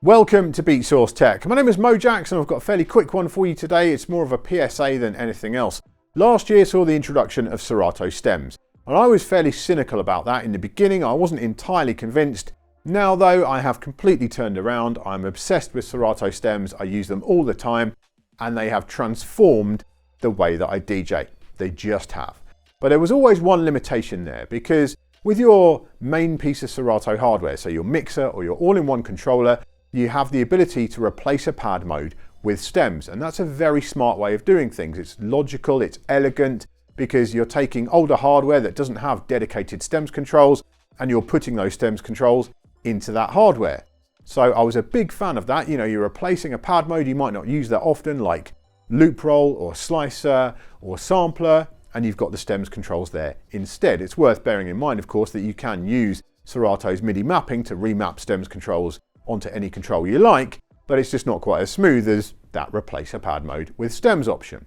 Welcome to Beatsource Tech. My name is Mojaxx and I've got a fairly quick one for you today. It's more of a PSA than anything else. Last year saw the introduction of Serato Stems, and I was fairly cynical about that in the beginning. I wasn't entirely convinced. Now though, I have completely turned around. I'm obsessed with Serato Stems. I use them all the time and they have transformed the way that I DJ. They just have. But there was always one limitation there, because with your main piece of Serato hardware, so your mixer or your all-in-one controller, you have the ability to replace a pad mode with stems, and that's a very smart way of doing things. It's logical, it's elegant, because you're taking older hardware that doesn't have dedicated stems controls and you're putting those stems controls into that hardware. So I was a big fan of that. You know, you're replacing a pad mode you might not use that often, like loop roll or slicer or sampler, and you've got the stems controls there instead. It's worth bearing in mind, of course, that you can use Serato's MIDI mapping to remap stems controls onto any control you like, but it's just not quite as smooth as that replace a pad mode with stems option.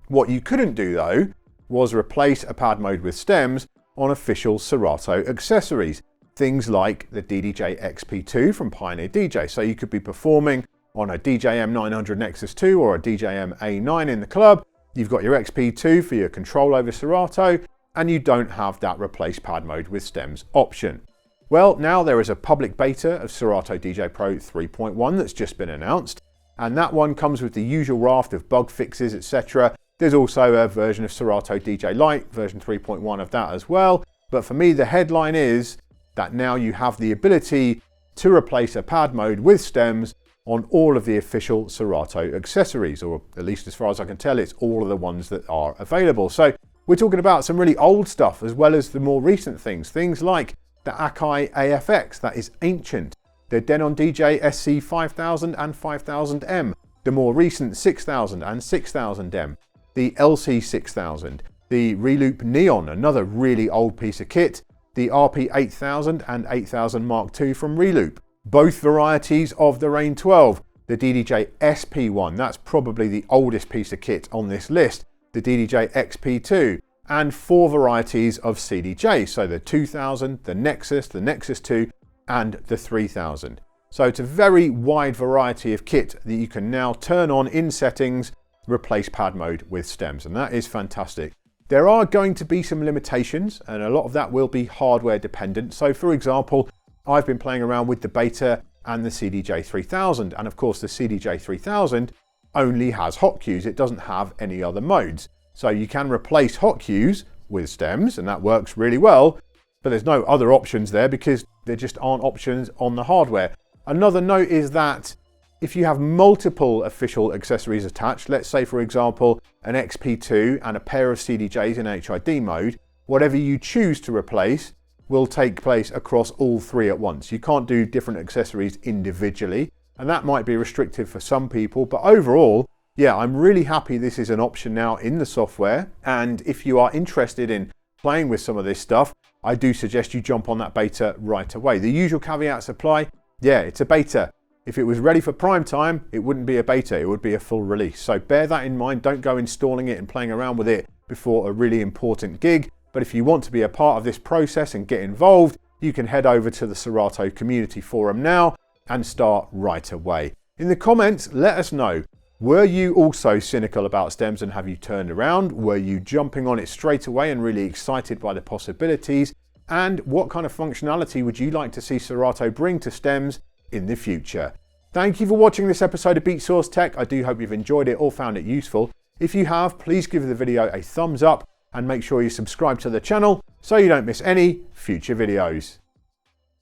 What you couldn't do though was replace a pad mode with stems on official Serato accessories, things like the DDJ XP2 from Pioneer DJ. So you could be performing on a DJM 900 Nexus 2 or a DJM A9 in the club. You've got your XP2 for your control over Serato, and you don't have that replace pad mode with stems option. Well, now there is a public beta of Serato DJ Pro 3.1 that's just been announced, and that one comes with the usual raft of bug fixes, etc. There's also a version of Serato DJ Lite, version 3.1 of that as well. But for me, the headline is that now you have the ability to replace a pad mode with stems on all of the official Serato accessories, or at least as far as I can tell, it's all of the ones that are available. So we're talking about some really old stuff as well as the more recent things like the Akai AFX, that is ancient. The Denon DJ SC 5000 and 5000M, the more recent 6000 and 6000M, the LC 6000, the Reloop Neon, another really old piece of kit, the RP 8000 and 8000 Mark II from Reloop, both varieties of the Rain 12, the DDJ SP1, that's probably the oldest piece of kit on this list, the DDJ XP2, and 4 varieties of CDJ, so the 2000, the Nexus 2, and the 3000. So it's a very wide variety of kit that you can now turn on in settings, replace pad mode with stems, and that is fantastic. There are going to be some limitations, and a lot of that will be hardware dependent. So for example, I've been playing around with the beta and the CDJ 3000, and of course the CDJ 3000 only has hot cues, it doesn't have any other modes. So you can replace hot cues with stems, and that works really well, but there's no other options there because there just aren't options on the hardware. Another note is that if you have multiple official accessories attached, let's say for example an XP2 and a pair of CDJs in HID mode, whatever you choose to replace will take place across all 3 at once. You can't do different accessories individually, and that might be restrictive for some people, but overall, yeah, I'm really happy this is an option now in the software, and if you are interested in playing with some of this stuff, I do suggest you jump on that beta right away. The usual caveats apply. Yeah, it's a beta. If it was ready for prime time, it wouldn't be a beta, it would be a full release. So bear that in mind, don't go installing it and playing around with it before a really important gig. But if you want to be a part of this process and get involved, you can head over to the Serato community forum now and start right away. In the comments, let us know. Were you also cynical about stems and have you turned around? Were you jumping on it straight away and really excited by the possibilities? And what kind of functionality would you like to see Serato bring to stems in the future? Thank you for watching this episode of Beatsource Tech. I do hope you've enjoyed it or found it useful. If you have, please give the video a thumbs up and make sure you subscribe to the channel so you don't miss any future videos.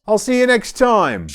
I'll see you next time.